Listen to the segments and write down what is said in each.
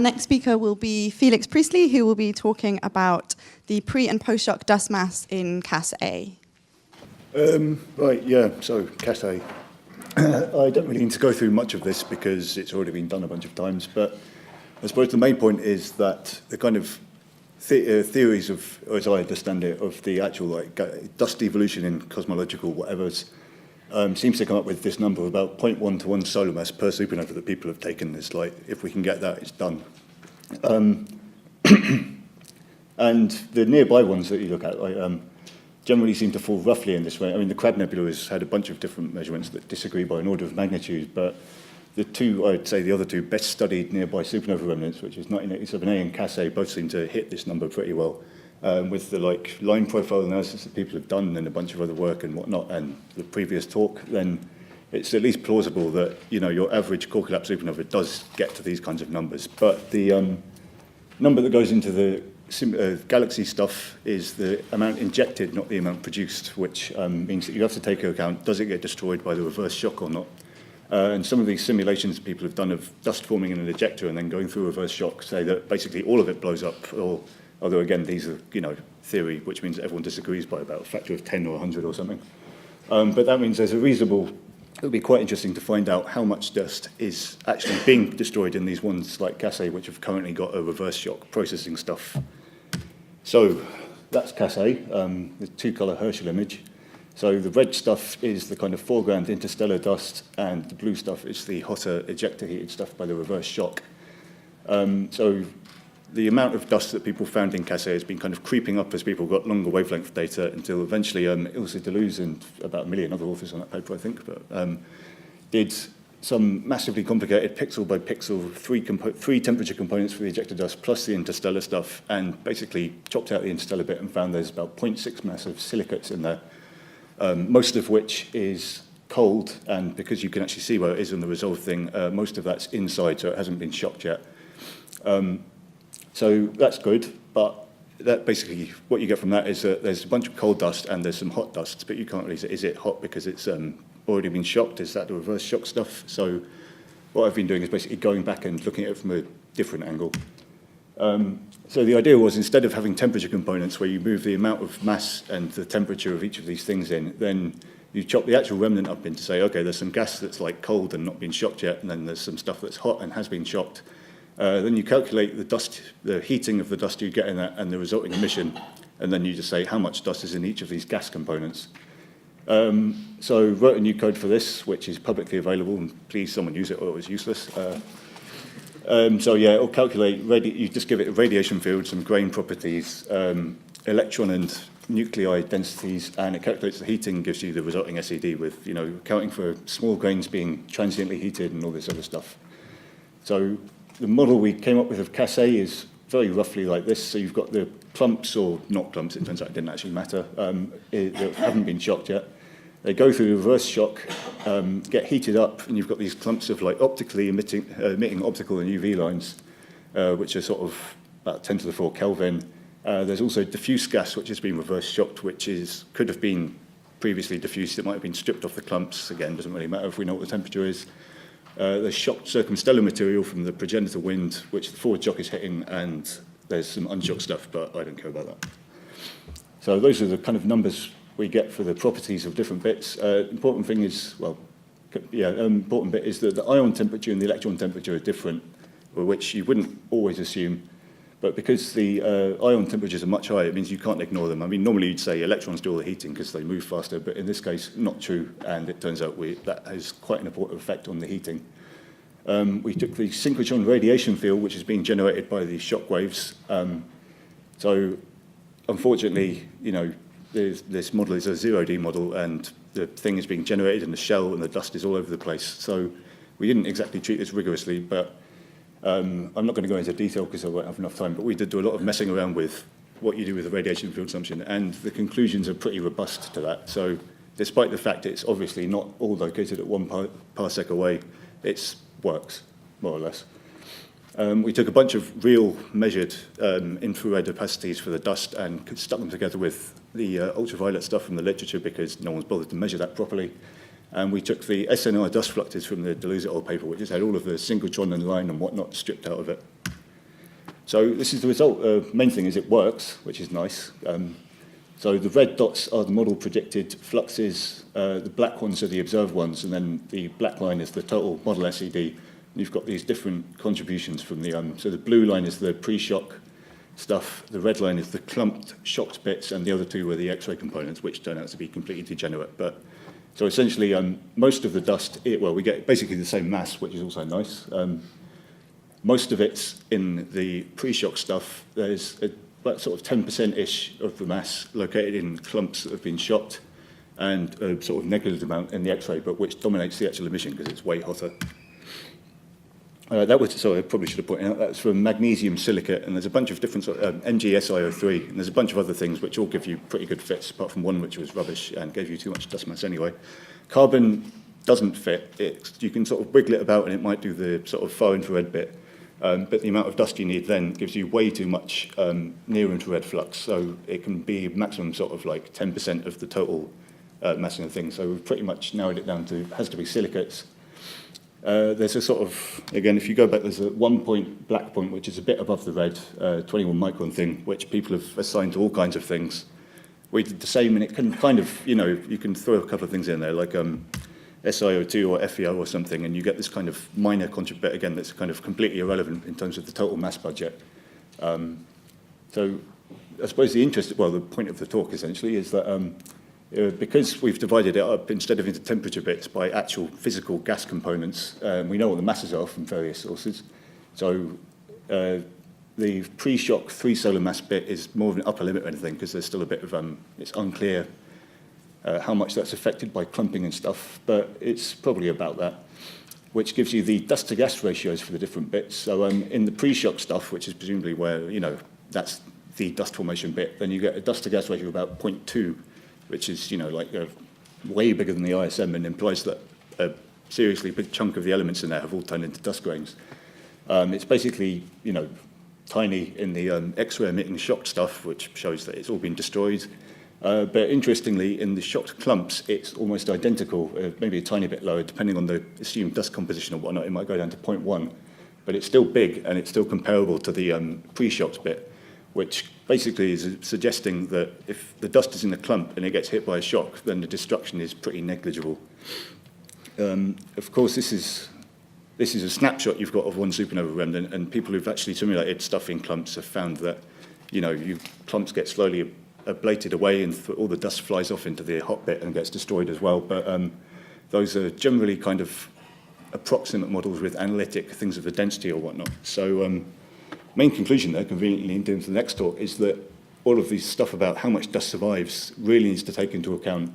next speaker will be Felix Priestley, who will be talking about the pre- and post-shock dust mass in Cas A. Right, yeah, so Cas A. I don't really need to go through much of this because it's already been done a bunch of times, but I suppose the main point is that the kind of theories of, as I understand it, of the actual dust evolution in cosmological whatevers seems to come up with this number of about 0.1 to 1 solar mass per supernova that people have taken. It's like, if we can get that, it's done. And the nearby ones that you look at, generally seem to fall roughly in this way. I mean, the Crab Nebula has had a bunch of different measurements that disagree by an order of magnitude, but the two, I'd say the other two best studied nearby supernova remnants, which is 1987A and Cas A, both seem to hit this number pretty well. With the line profile analysis that people have done and a bunch of other work and whatnot, and the previous talk, then it's at least plausible that your average core collapse supernova does get to these kinds of numbers. But the number that goes into the galaxy stuff is the amount injected, not the amount produced, which means that you have to take into account, does it get destroyed by the reverse shock or not? And some of these simulations people have done of dust forming in an ejector and then going through reverse shock say that basically all of it blows up, although again, these are theory, which means that everyone disagrees by about a factor of 10 or 100 or something. But that means there's a reasonable, it would be quite interesting to find out how much dust is actually being destroyed in these ones like Cas A, which have currently got a reverse shock processing stuff. So that's Cas A, the two-color Herschel image. So the red stuff is the kind of foreground interstellar dust, and the blue stuff is the hotter ejector-heated stuff by the reverse shock. So the amount of dust that people found in Cas A has been kind of creeping up as people got longer wavelength data until eventually Ilse Deleuze and about 1 million other authors on that paper, I think, but did some massively complicated pixel by pixel, three temperature components for the ejector dust plus the interstellar stuff, and basically chopped out the interstellar bit and found there's about 0.6 mass of silicates in there, most of which is cold, and because you can actually see where it is in the resolve thing, most of that's inside, so it hasn't been shocked yet. So that's good, but that basically, what you get from that is that there's a bunch of cold dust and there's some hot dust, but you can't really say, is it hot because it's already been shocked? Is that the reverse shock stuff? So what I've been doing is basically going back and looking at it from a different angle. So the idea was, instead of having temperature components where you move the amount of mass and the temperature of each of these things in, then you chop the actual remnant up into say, okay, there's some gas that's cold and not been shocked yet, and then there's some stuff that's hot and has been shocked. Then you calculate the dust, the heating of the dust you get in that and the resulting emission, and then you just say how much dust is in each of these gas components. So wrote a new code for this, which is publicly available, and please someone use it or it was useless. So yeah, it'll calculate, you just give it a radiation field, some grain properties, electron and nuclei densities, and it calculates the heating, gives you the resulting SED with, accounting for small grains being transiently heated and all this other stuff. So the model we came up with of Cas A is very roughly like this. So you've got the clumps, or not clumps, it turns out it didn't actually matter, that haven't been shocked yet. They go through the reverse shock, get heated up, and you've got these clumps of optically emitting optical and UV lines, which are sort of about 10 to the 4 Kelvin. There's also diffuse gas, which has been reverse shocked, which could have been previously diffused. It might have been stripped off the clumps. Again, doesn't really matter if we know what the temperature is. There's shocked circumstellar material from the progenitor wind, which the forward shock is hitting, and there's some unshocked stuff, but I don't care about that. So those are the kind of numbers we get for the properties of different bits. Important thing is, important bit is that the ion temperature and the electron temperature are different, which you wouldn't always assume. But because the ion temperatures are much higher, it means you can't ignore them. I mean, normally you'd say electrons do all the heating because they move faster, but in this case, not true, and it turns out that has quite an important effect on the heating. We took the synchrotron radiation field, which is being generated by the shock waves. So unfortunately, this model is a 0D model, and the thing is being generated in the shell, and the dust is all over the place. So we didn't exactly treat this rigorously, but I'm not going to go into detail because I won't have enough time, but we did do a lot of messing around with what you do with the radiation field assumption, and the conclusions are pretty robust to that. So despite the fact it's obviously not all located at 1 parsec away, it works, more or less. We took a bunch of real measured infrared opacities for the dust and stuck them together with the ultraviolet stuff from the literature because no one's bothered to measure that properly. And we took the SNR dust fluxes from the Deleuze et al. Paper, which just had all of the synchrotron and line and whatnot stripped out of it. So this is the result. Main thing is it works, which is nice. So the red dots are the model predicted fluxes, the black ones are the observed ones, and then the black line is the total model SED. And you've got these different contributions from the, so the blue line is the pre-shock stuff, the red line is the clumped shocked bits, and the other two were the X-ray components, which turn out to be completely degenerate. But so essentially, most of the dust, we get basically the same mass, which is also nice. Most of it's in the pre-shock stuff. There's about sort of 10%-ish of the mass located in clumps that have been shocked, and a sort of negligible amount in the X-ray, but which dominates the actual emission because it's way hotter. Sorry, I probably should have pointed out, that's from magnesium silicate, and there's a bunch of different sort of MgSiO3, and there's a bunch of other things which all give you pretty good fits, apart from one which was rubbish and gave you too much dust mass anyway. Carbon doesn't fit. You can sort of wiggle it about and it might do the sort of far infrared bit, but the amount of dust you need then gives you way too much near infrared flux, so it can be maximum sort of like 10% of the total mass of the thing. So we've pretty much narrowed it down to, has to be silicates. There's a sort of, again, if you go back, there's a 1 point black point, which is a bit above the red, 21 micron thing, which people have assigned to all kinds of things. We did the same, and it can kind of, you can throw a couple of things in there, like SiO2 or FeO or something, and you get this kind of minor bit, again, that's kind of completely irrelevant in terms of the total mass budget. So I suppose the point of the talk, essentially, is that because we've divided it up instead of into temperature bits by actual physical gas components, we know what the masses are from various sources. So the pre-shock 3 solar mass bit is more of an upper limit or anything, because there's still a bit of, it's unclear how much that's affected by clumping and stuff, but it's probably about that, which gives you the dust to gas ratios for the different bits. So in the pre-shock stuff, which is presumably where, that's the dust formation bit, then you get a dust to gas ratio of about 0.2, which is, way bigger than the ISM and implies that a seriously big chunk of the elements in there have all turned into dust grains. It's basically, tiny in the X-ray emitting shocked stuff, which shows that it's all been destroyed. But interestingly, in the shocked clumps, it's almost identical, maybe a tiny bit lower, depending on the assumed dust composition or whatnot. It might go down to 0.1, but it's still big, and it's still comparable to the pre-shocked bit, which basically is suggesting that if the dust is in a clump and it gets hit by a shock, then the destruction is pretty negligible. Of course, this is a snapshot you've got of one supernova remnant, and people who've actually simulated stuff in clumps have found that, clumps get slowly ablated away and all the dust flies off into the hot bit and gets destroyed as well. But those are generally kind of approximate models with analytic things of the density or whatnot. So main conclusion there, conveniently into the next talk, is that all of this stuff about how much dust survives really needs to take into account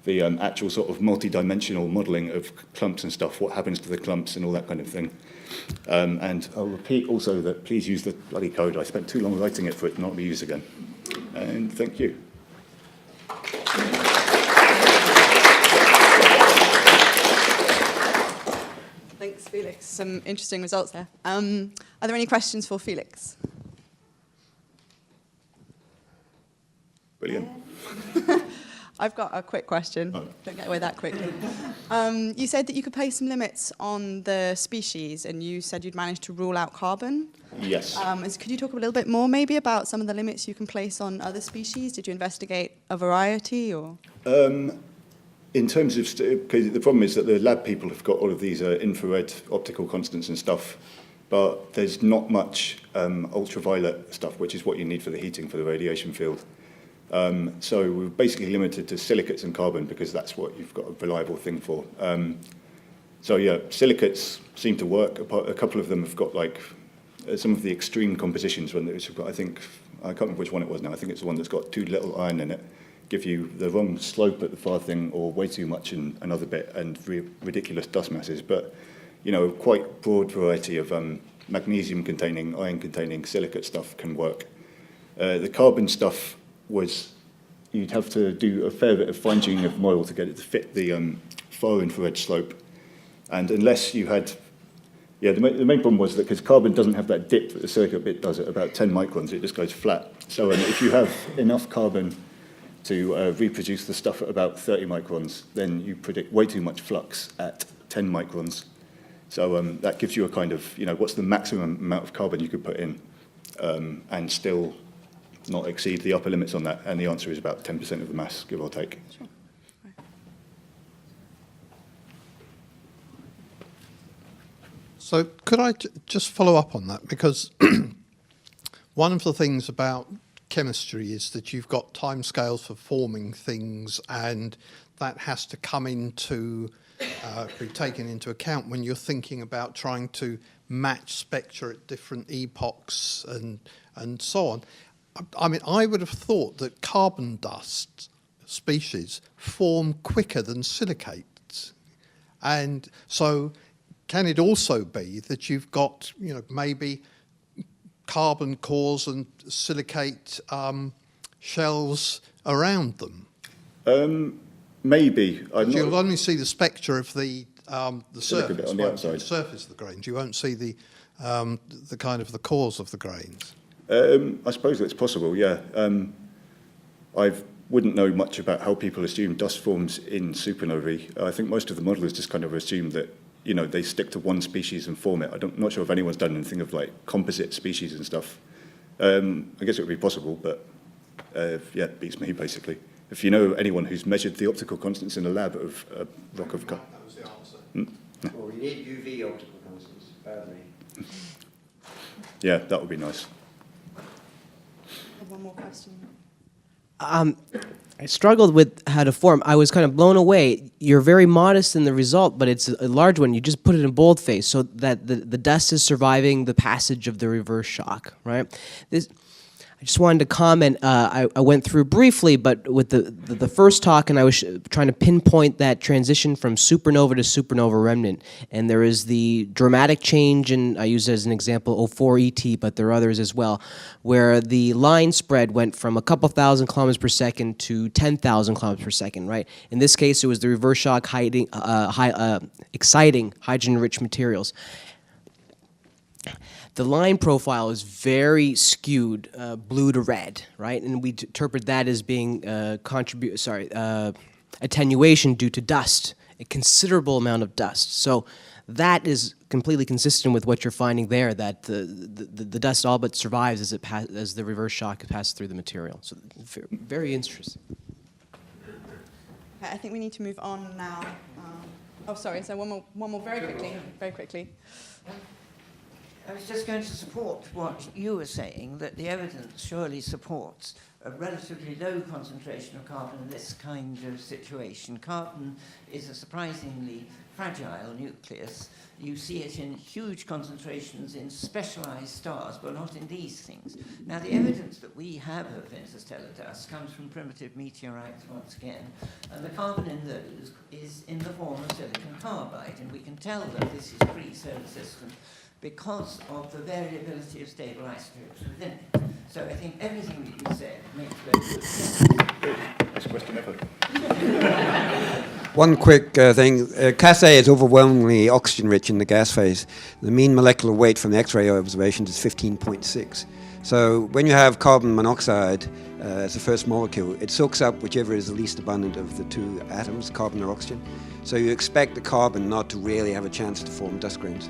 the actual sort of multi-dimensional modelling of clumps and stuff, what happens to the clumps and all that kind of thing. And I'll repeat also that please use the bloody code. I spent too long writing it for it to not be used again. And thank you. Thanks, Felix. Some interesting results there. Are there any questions for Felix? Brilliant. I've got a quick question. Oh. Don't get away that quickly. You said that you could place some limits on the species, and you said you'd managed to rule out carbon. Yes. Could you talk a little bit more maybe about some of the limits you can place on other species? Did you investigate a variety, or? In terms of, because the problem is that the lab people have got all of these infrared optical constants and stuff, but there's not much ultraviolet stuff, which is what you need for the heating for the radiation field. So we're basically limited to silicates and carbon because that's what you've got a reliable thing for. So yeah, silicates seem to work. A couple of them have got like some of the extreme compositions. When it's got, I can't remember which one it was now. I think it's the one that's got too little iron in it. Give you the wrong slope at the far thing, or way too much in another bit, and ridiculous dust masses. But quite broad variety of magnesium-containing, iron-containing silicate stuff can work. The carbon stuff was, you'd have to do a fair bit of fine-tuning of the model to get it to fit the far infrared slope. And unless you had, the main problem was that because carbon doesn't have that dip that the silicate bit does at about 10 microns, it just goes flat. So if you have enough carbon to reproduce the stuff at about 30 microns, then you predict way too much flux at 10 microns. So that gives you a kind of, what's the maximum amount of carbon you could put in. and still not exceed the upper limits on that? And the answer is about 10% of the mass, give or take. Sure. So could I just follow up on that? Because one of the things about chemistry is that you've got timescales for forming things, and that has to come into, be taken into account when you're thinking about trying to match spectra at different epochs and so on. I mean, I would have thought that carbon dust species form quicker than silicates. And so can it also be that you've got, you know, maybe carbon cores and silicate shells around them? Maybe. You'll only see the spectra of the surface, on the outside. the surface of the grains. You won't see the kind of the cores of the grains. I suppose that's possible, yeah. I wouldn't know much about how people assume dust forms in supernovae. I think most of the modelers just kind of assume that, you know, they stick to one species and form it. I'm not sure if anyone's done anything of like composite species and stuff. I guess it would be possible, but yeah, it beats me basically. If you know anyone who's measured the optical constants in a lab of a rock of... That was the answer. Well, we need UV optical constants badly. Yeah, that would be nice. One more question. I struggled with how to form. I was kind of blown away. You're very modest in the result, but it's a large one. You just put it in boldface so that the dust is surviving the passage of the reverse shock, right? I just wanted to comment. I went through briefly, but with the first talk, and I was trying to pinpoint that transition from supernova to supernova remnant. And there is the dramatic change, and I use it as an example, 04 ET, but there are others as well, where the line spread went from a couple thousand kilometers per second to 10,000 kilometers per second, right? In this case, it was the reverse shock exciting hydrogen-rich materials. The line profile is very skewed, blue to red, right? And we interpret that as being attenuation due to dust, a considerable amount of dust. So that is completely consistent with what you're finding there, that the dust all but survives as the reverse shock passes through the material. So very interesting. I think we need to move on now. Oh, sorry. So one more, very quickly. I was just going to support what you were saying, that the evidence surely supports a relatively low concentration of carbon in this kind of situation. Carbon is a surprisingly fragile nucleus. You see it in huge concentrations in specialized stars, but not in these things. Now, the evidence that we have of interstellar dust comes from primitive meteorites once again, and the carbon in those is in the form of silicon carbide, and we can tell that this is pre-solar system because of the variability of stable isotopes within it. So I think everything that you said makes very good sense. Best question ever. One quick thing. Cassiopeia is overwhelmingly oxygen-rich in the gas phase. The mean molecular weight from the X-ray observations is 15.6. So when you have carbon monoxide as the first molecule, it soaks up whichever is the least abundant of the two atoms, carbon or oxygen. So you expect the carbon not to really have a chance to form dust grains.